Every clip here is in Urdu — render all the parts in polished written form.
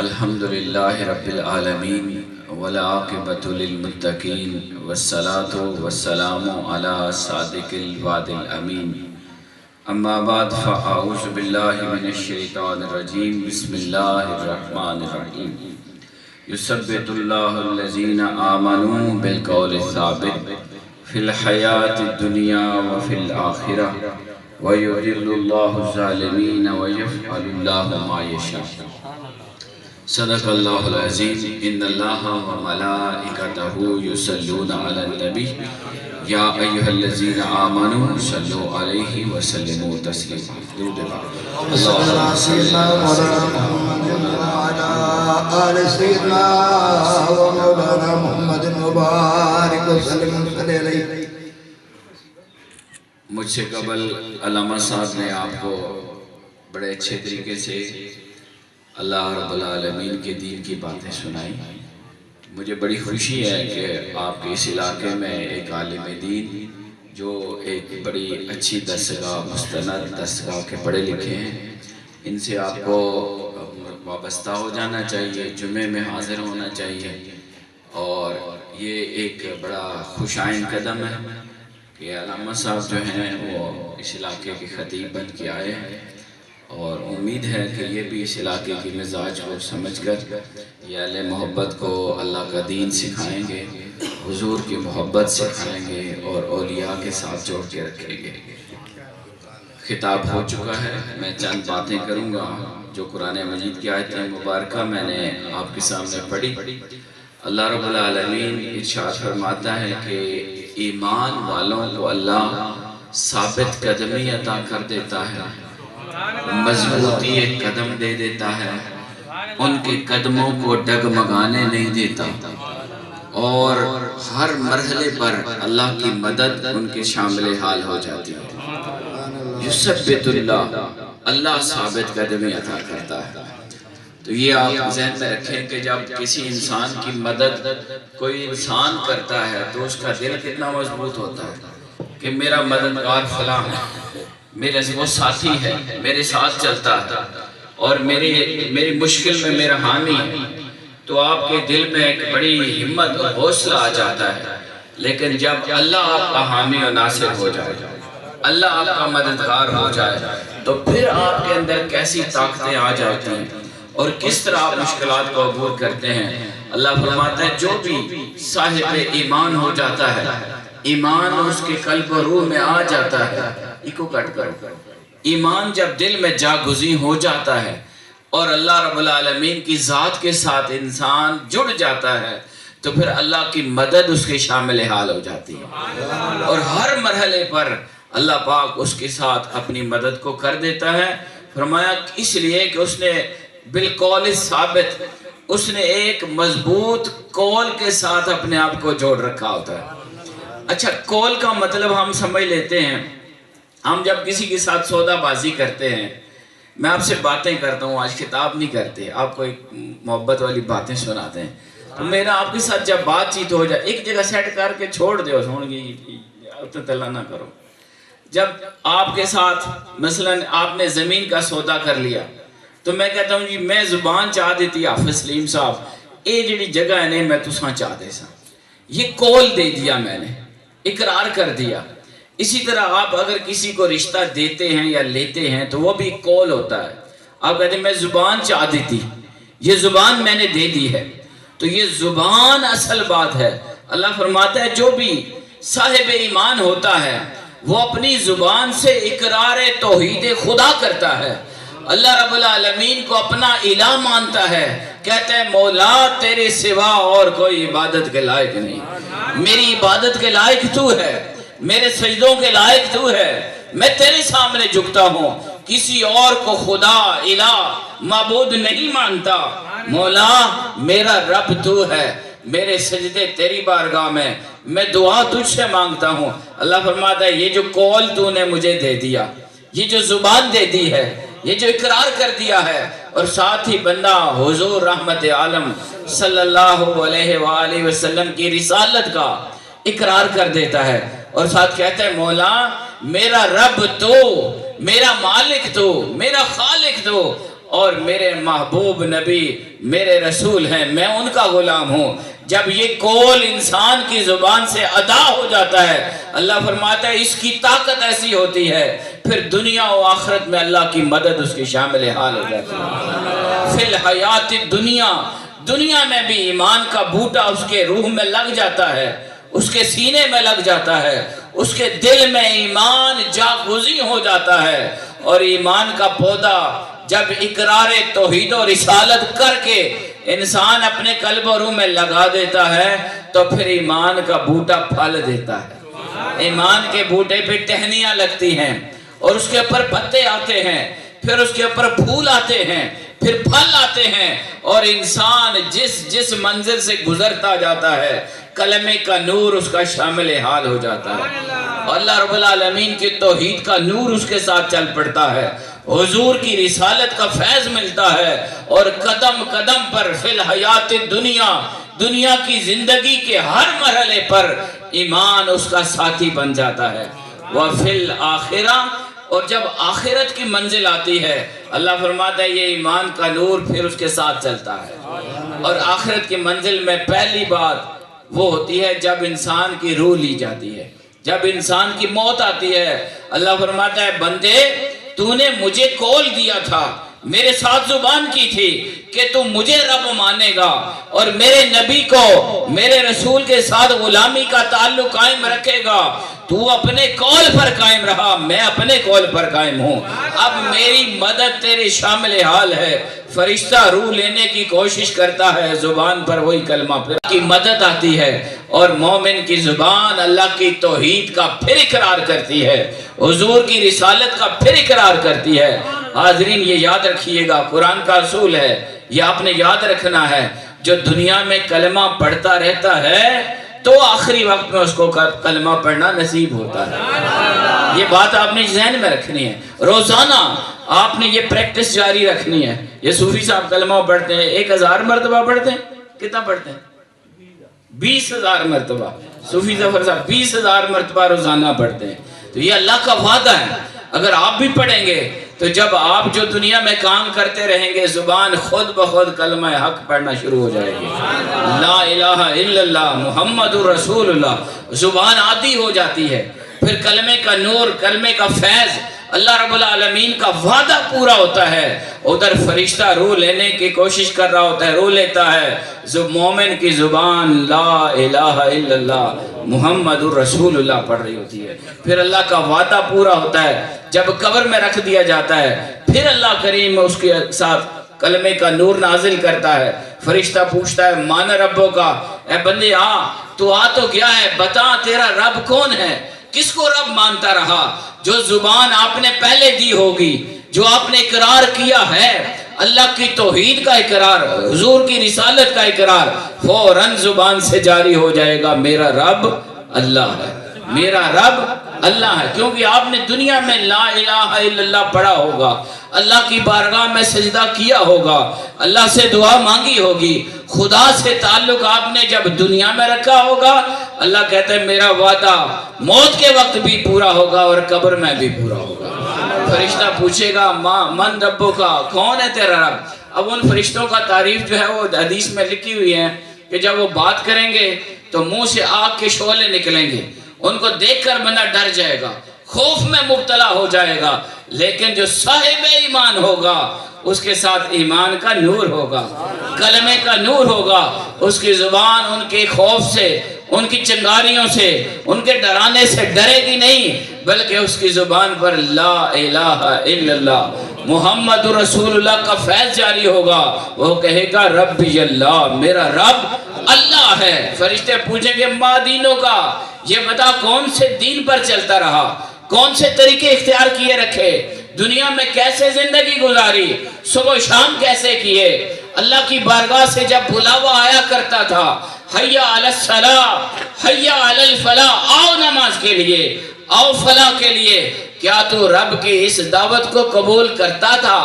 الحمدللہ رب العالمین والعاقبۃ للمتقین والصلاة والسلام علی صادق الوعد الامین اما بعد فاعوذ باللہ من الشیطان الرجیم بسم اللہ الرحمن الرحیم یثبت اللہ الذین آمنوا بالقول الثابت فی الحیاۃ الدنیا وفی الآخرہ ویضل اللہ الظالمین ویفعل اللہ ما یشاء۔ صدق اللہ العظیم۔ ان اللہ وملائکتہ یصلون علی النبی یا ایہا الذین آمنوا صلوا علیہ وسلموا تسلیما۔ درود اللہم صل علی محمد وعلی آل سیدنا و مولانا محمد مبارک وسلم علیہ۔ مجھ سے قبل علامہ صاحب نے آپ کو بڑے اچھے طریقے سے اللہ رب العالمین کے دین کی باتیں سنائی۔ مجھے بڑی خوشی ہے کہ آپ کے اس علاقے میں ایک عالم دین جو ایک بڑی اچھی دستگاہ مستند دستگاہ کے پڑھے لکھے ہیں، ان سے آپ کو وابستہ ہو جانا چاہیے، جمعے میں حاضر ہونا چاہیے، اور یہ ایک بڑا خوش آئند قدم ہے کہ علامہ صاحب جو ہیں وہ اس علاقے کے خطیب بن کے آئے ہیں، اور امید ہے کہ یہ بھی اس علاقے کی مزاج کو سمجھ کر یہ اہل محبت کو اللہ کا دین سکھائیں گے، حضور کی محبت سکھائیں گے اور اولیاء کے ساتھ جوڑ کے رکھیں گے۔ خطاب ہو چکا ہے، میں چند باتیں کروں گا جو قرآن مجید کی آیت مبارکہ میں نے آپ کے سامنے پڑھی۔ اللہ رب العالمین ارشاد فرماتا ہے کہ ایمان والوں کو اللہ ثابت قدمی عطا کر دیتا ہے، مضبوطی ایک قدم دے دیتا ہے، ان کے قدموں کو ڈگمگانے نہیں دیتا، اور ہر مرحلے پر اللہ کی مدد ان کے شامل حال ہو جاتی ہے۔ یثبت اللہ، اللہ ثابت قدمی عطا کرتا ہے۔ تو یہ آپ ذہن میں رکھیں کہ جب کسی انسان کی مدد کوئی انسان کرتا ہے تو اس کا دل کتنا مضبوط ہوتا ہے کہ میرا مددگار فلاں ہے، میرے وہ ساتھی ہے، میرے ساتھ چلتا ہے، اور میری مشکل میں میرا حامی ہے، تو آپ کے دل میں ایک بڑی ہمت اور حوصلہ آ جاتا ہے۔ لیکن جب اللہ آپ کا حامی و ناصر ہو جائے، اللہ آپ کا مددگار ہو جائے، تو پھر آپ کے اندر کیسی طاقتیں آ جاتی ہیں اور کس طرح آپ مشکلات کو عبور کرتے ہیں۔ اللہ فرماتا ہے جو بھی صاحب ایمان ہو جاتا ہے، ایمان اس کے قلب و روح میں آ جاتا ہے، ایکو کٹ کرو، ایمان جب دل میں جاگزیں ہو جاتا ہے اور اللہ رب العالمین کی ذات کے ساتھ انسان جڑ جاتا ہے، تو پھر اللہ کی مدد اس کے شامل حال ہو جاتی ہے، اور ہر مرحلے پر اللہ پاک اس کے ساتھ اپنی مدد کو کر دیتا ہے۔ فرمایا اس لیے کہ اس نے بالقول ثابت، اس نے ایک مضبوط قول کے ساتھ اپنے آپ کو جوڑ رکھا ہوتا ہے۔ اچھا، قول کا مطلب ہم سمجھ لیتے ہیں، ہم جب کسی کے ساتھ سودا بازی کرتے ہیں، میں آپ سے باتیں کرتا ہوں، آج خطاب نہیں کرتے، آپ کو ایک محبت والی باتیں سناتے ہیں، تو میرا آپ کے ساتھ جب بات چیت ہو جائے، ایک جگہ سیٹ کر کے چھوڑ دے، اتنا تلا نہ کرو۔ جب آپ کے ساتھ مثلا آپ نے زمین کا سودا کر لیا، تو میں کہتا ہوں جی میں زبان چاہ دیتی حافظ سلیم صاحب، اے جڑی جگہ ہے نہیں میں تساں چاہ دے سا، یہ قول دے دیا، میں نے اقرار کر دیا۔ اسی طرح آپ اگر کسی کو رشتہ دیتے ہیں یا لیتے ہیں تو وہ بھی قول ہوتا ہے۔ آپ کہتے ہیں میں زبان چاہ دیتی، یہ زبان میں نے دے دی ہے، تو یہ زبان اصل بات ہے۔ اللہ فرماتا ہے جو بھی صاحب ایمان ہوتا ہے وہ اپنی زبان سے اقرار توحید خدا کرتا ہے، اللہ رب العالمین کو اپنا الہ مانتا ہے، کہتا ہے مولا تیرے سوا اور کوئی عبادت کے لائق نہیں، میری عبادت کے لائق تو ہے، میرے سجدوں کے لائق تو ہے، میں تیرے سامنے جھکتا ہوں، کسی اور کو خدا الہ معبود نہیں مانتا، مولا میرا رب تو ہے، میرے سجدے تیری بارگاہ میں دعا تجھ سے مانگتا ہوں۔ اللہ فرماتا ہے یہ جو قول تو نے مجھے دے دیا، یہ جو زبان دے دی ہے، یہ جو اقرار کر دیا ہے، اور ساتھ ہی بندہ حضور رحمت عالم صلی اللہ علیہ وآلہ وسلم کی رسالت کا اقرار کر دیتا ہے، اور ساتھ کہتا ہے مولا میرا رب تو، میرا مالک تو، میرا خالق تو، اور میرے محبوب نبی میرے رسول ہیں، میں ان کا غلام ہوں۔ جب یہ قول انسان کی زبان سے ادا ہو جاتا ہے، اللہ فرماتا ہے اس کی طاقت ایسی ہوتی ہے، پھر دنیا و آخرت میں اللہ کی مدد اس کی شامل حال ہو جاتی ہے۔ فی الحیات دنیا میں بھی ایمان کا بوٹا اس کے روح میں لگ جاتا ہے، اس کے سینے میں لگ جاتا ہے، اس کے دل میں ایمان جاگزی ہو جاتا ہے، اور ایمان کا پودا جب اقرار توحید و رسالت کر کے انسان اپنے قلب و روح میں لگا دیتا ہے تو پھر ایمان کا بوٹا پھل دیتا ہے۔ ایمان کے بوٹے پہ ٹہنیاں لگتی ہیں اور اس کے اوپر پتے آتے ہیں، پھر اس کے اوپر پھول آتے ہیں، پھر پھل آتے ہیں، اور انسان جس منزل سے گزرتا جاتا ہے کلمے کا نور اس کا شامل حال ہو جاتا ہے، اور اللہ رب العالمین کی توحید کا نور اس کے ساتھ چل پڑتا ہے، حضور کی رسالت کا فیض ملتا ہے، اور قدم قدم پر فی الحیات دنیا کی زندگی کے ہر مرحلے پر ایمان اس کا ساتھی بن جاتا ہے۔ وفی الآخرہ، اور جب آخرت کی منزل آتی ہے اللہ فرماتا ہے یہ ایمان کا نور پھر اس کے ساتھ چلتا ہے، اور آخرت کی منزل میں پہلی بات وہ ہوتی ہے جب انسان کی روح لی جاتی ہے، جب انسان کی موت آتی ہے، اللہ فرماتا ہے بندے تو نے مجھے قول دیا تھا، میرے ساتھ زبان کی تھی کہ تو مجھے رب مانے گا اور میرے نبی کو میرے رسول کے ساتھ غلامی کا تعلق قائم رکھے گا، تو اپنے قول پر قائم رہا، میں اپنے قول پر قائم ہوں، اب میری مدد تیرے شامل حال ہے۔ فرشتہ روح لینے کی کوشش کرتا ہے، زبان پر وہی کلمہ پھر کی مدد آتی ہے، اور مومن کی زبان اللہ کی توحید کا پھر اقرار کرتی ہے، حضور کی رسالت کا پھر اقرار کرتی ہے۔ حاضرین یہ یاد رکھیے گا، قرآن کا اصول ہے، یہ آپ نے یاد رکھنا ہے، جو دنیا میں کلمہ پڑھتا رہتا ہے تو آخری وقت میں اس کو کلمہ پڑھنا نصیب ہوتا ہے۔ یہ بات آپ نے ذہن میں رکھنی ہے، روزانہ آپ نے یہ پریکٹس جاری رکھنی ہے۔ یہ صوفی صاحب کلمہ پڑھتے ہیں 1000 مرتبہ پڑھتے ہیں، کتنا پڑھتے ہیں؟ 20,000 مرتبہ۔ صوفی ظفر صاحب 20,000 مرتبہ روزانہ پڑھتے ہیں۔ تو یہ اللہ کا وعدہ ہے، اگر آپ بھی پڑھیں گے تو جب آپ جو دنیا میں کام کرتے رہیں گے زبان خود بخود کلمہ حق پڑھنا شروع ہو جائے گی، لا الہ الا اللہ محمد رسول اللہ، زبان عادی ہو جاتی ہے، پھر کلمے کا نور، کلمے کا فیض، اللہ رب العالمین کا وعدہ پورا ہوتا ہے۔ ادھر فرشتہ روح لینے کی کوشش کر رہا ہوتا ہے، روح لیتا ہے، مومن کی زبان لا الہ الا اللہ محمد الرسول اللہ پڑھ رہی ہوتی ہے، پھر اللہ کا وعدہ پورا ہوتا ہے۔ جب قبر میں رکھ دیا جاتا ہے پھر اللہ کریم اس کے ساتھ کلمے کا نور نازل کرتا ہے، فرشتہ پوچھتا ہے مان ربوں کا، اے بندے تو آ تو گیا ہے، بتا تیرا رب کون ہے؟ کس کو رب مانتا رہا؟ جو زبان آپ نے پہلے دی ہوگی، جو آپ نے اقرار کیا ہے، اللہ کی توحید کا اقرار، حضور کی رسالت کا اقرار، فوراً زبان سے جاری ہو جائے گا میرا رب اللہ ہے، میرا رب اللہ ہے، کیونکہ آپ نے دنیا میں لا الہ الا اللہ پڑھا ہوگا، اللہ کی بارگاہ میں سجدہ کیا ہوگا، اللہ سے دعا مانگی ہوگی، خدا سے تعلق آپ نے جب دنیا میں رکھا ہوگا، اللہ کہتا ہے میرا وعدہ موت کے وقت بھی پورا ہوگا اور قبر میں بھی پورا ہوگا۔ فرشتہ پوچھے گا من ربوں کا، کون ہے تیرا رب؟ اب ان فرشتوں کا تعریف جو ہے وہ حدیث میں لکھی ہوئی ہے کہ جب وہ بات کریں گے تو منہ سے آگ کے شعلے نکلیں گے، ان کو دیکھ کر بندہ ڈر جائے گا، خوف میں مبتلا ہو جائے گا، لیکن جو صاحب ایمان ہوگا اس کے ساتھ ایمان کا نور ہوگا، کلمے کا نور ہوگا، اس کی زبان ان کے خوف سے، ان کی چنگاریوں سے، ان کے ڈرانے سے ڈرے گی نہیں، بلکہ اس کی زبان پر لا الہ الا اللہ محمد رسول اللہ کا فیض جاری ہوگا، وہ کہے گا ربی اللہ، میرا رب اللہ ہے۔ فرشتے پوچھیں گے ما دینوں کا، یہ بتا کون سے دین پر چلتا رہا، کون سے طریقے اختیار کیے رکھے، دنیا میں کیسے زندگی گزاری، صبح و شام کیسے کیے، اللہ کی بارگاہ سے جب بلاوا آیا کرتا تھا حیا علی الصلاۃ حیا علی الفلاح، آؤ نماز کے لیے، آؤ فلاح کے لیے، کیا تو رب کی اس دعوت کو قبول کرتا تھا؟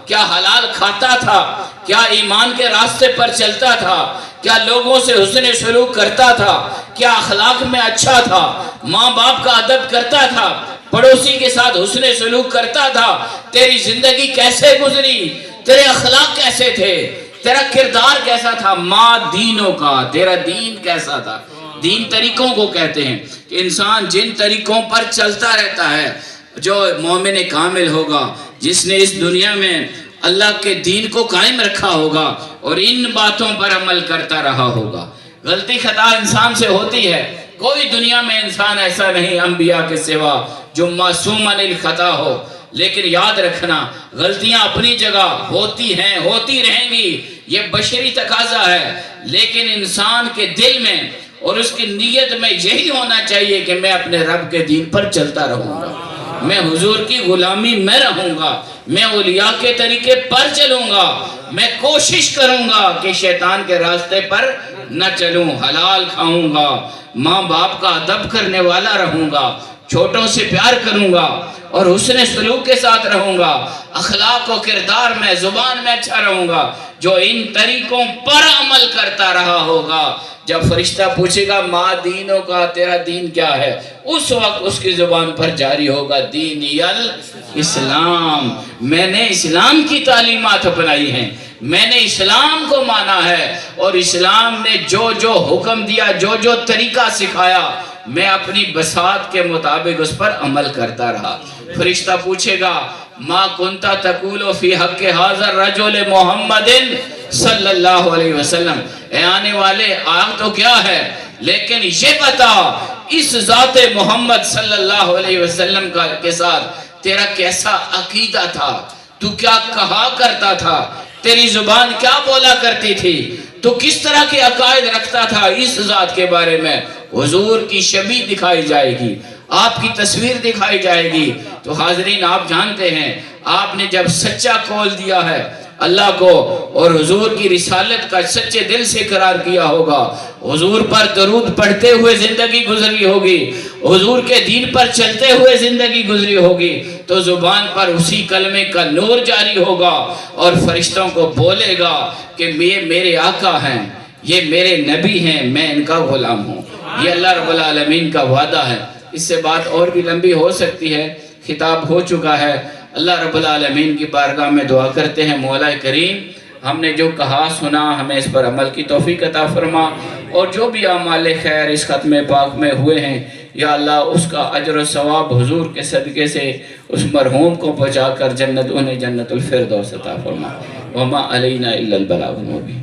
کیا حلال کھاتا تھا؟ کیا ایمان کے راستے پر چلتا تھا؟ کیا لوگوں سے حسن سلوک کرتا تھا؟ کیا اخلاق میں اچھا تھا؟ ماں باپ کا ادب کرتا تھا؟ پڑوسی کے ساتھ حسن سلوک کرتا تھا؟ تیری زندگی کیسے گزری؟ تیرے اخلاق کیسے تھے، تیرا کردار کیسا تھا، ما دینوں کا، تیرا دین کیسا تھا۔ دین طریقوں کو کہتے ہیں کہ انسان جن طریقوں پر چلتا رہتا ہے، جو مومن کامل ہوگا، جس نے اس دنیا میں اللہ کے دین کو قائم رکھا ہوگا اور ان باتوں پر عمل کرتا رہا ہوگا۔ غلطی خطا انسان سے ہوتی ہے، کوئی دنیا میں انسان ایسا نہیں انبیاء کے سوا جو معصوم عن الخطا ہو، لیکن یاد رکھنا غلطیاں اپنی جگہ ہوتی ہیں، ہوتی رہیں گی، یہ بشری تقاضا ہے، لیکن انسان کے دل میں اور اس کی نیت میں یہی ہونا چاہیے کہ میں اپنے رب کے دین پر چلتا رہوں گا، میں حضور کی غلامی میں رہوں گا، میں اولیاء کے طریقے پر چلوں گا، میں کوشش کروں گا کہ شیطان کے راستے پر نہ چلوں، حلال کھاؤں گا، ماں باپ کا ادب کرنے والا رہوں گا، چھوٹوں سے پیار کروں گا اور حسن سلوک کے ساتھ رہوں گا، اخلاق و کردار میں، زبان میں اچھا رہوں گا۔ جو ان طریقوں پر عمل کرتا رہا ہوگا، جب فرشتہ پوچھے گا ما دینوں کا، تیرا دین کیا ہے، اس وقت اس کی زبان پر جاری ہوگا دینی الاسلام، میں نے اسلام کی تعلیمات اپنائی ہیں، میں نے اسلام کو مانا ہے، اور اسلام نے جو جو حکم دیا، جو جو طریقہ سکھایا، میں اپنی بساط کے مطابق اس پر عمل کرتا رہا۔ فرشتہ پوچھے گا ما کنتا تقول فی حق حاضر رجل محمد صلی اللہ علیہ وسلم، اے آنے والے آگ تو کیا ہے، لیکن یہ بتا اس ذات محمد صلی اللہ علیہ وسلم کے ساتھ تیرا کیسا عقیدہ تھا، تو کیا کہا کرتا تھا، تیری زبان کیا بولا کرتی تھی، تو کس طرح کے عقائد رکھتا تھا، اس ذات کے بارے میں حضور کی شبیہ دکھائی جائے گی، آپ کی تصویر دکھائی جائے گی۔ تو حاضرین آپ جانتے ہیں آپ نے جب سچا قول دیا ہے اللہ کو اور حضور کی رسالت کا سچے دل سے اقرار کیا ہوگا، حضور پر درود پڑھتے ہوئے زندگی گزری ہوگی، حضور کے دین پر چلتے ہوئے زندگی گزری ہوگی، تو زبان پر اسی کلمے کا نور جاری ہوگا اور فرشتوں کو بولے گا کہ یہ میرے آقا ہیں، یہ میرے نبی ہیں، میں ان کا غلام ہوں۔ یہ اللہ رب العالمین کا وعدہ ہے۔ اس سے بات اور بھی لمبی ہو سکتی ہے، خطاب ہو چکا ہے۔ اللہ رب العالمین کی بارگاہ میں دعا کرتے ہیں مولا کریم ہم نے جو کہا سنا ہمیں اس پر عمل کی توفیق عطا فرما، اور جو بھی اعمال خیر اس ختم پاک میں ہوئے ہیں یا اللہ اس کا اجر و ثواب حضور کے صدقے سے اس مرحوم کو پہنچا کر انہیں جنت الفردوس عطا فرما۔ وما علینا الا البلاغ المبین۔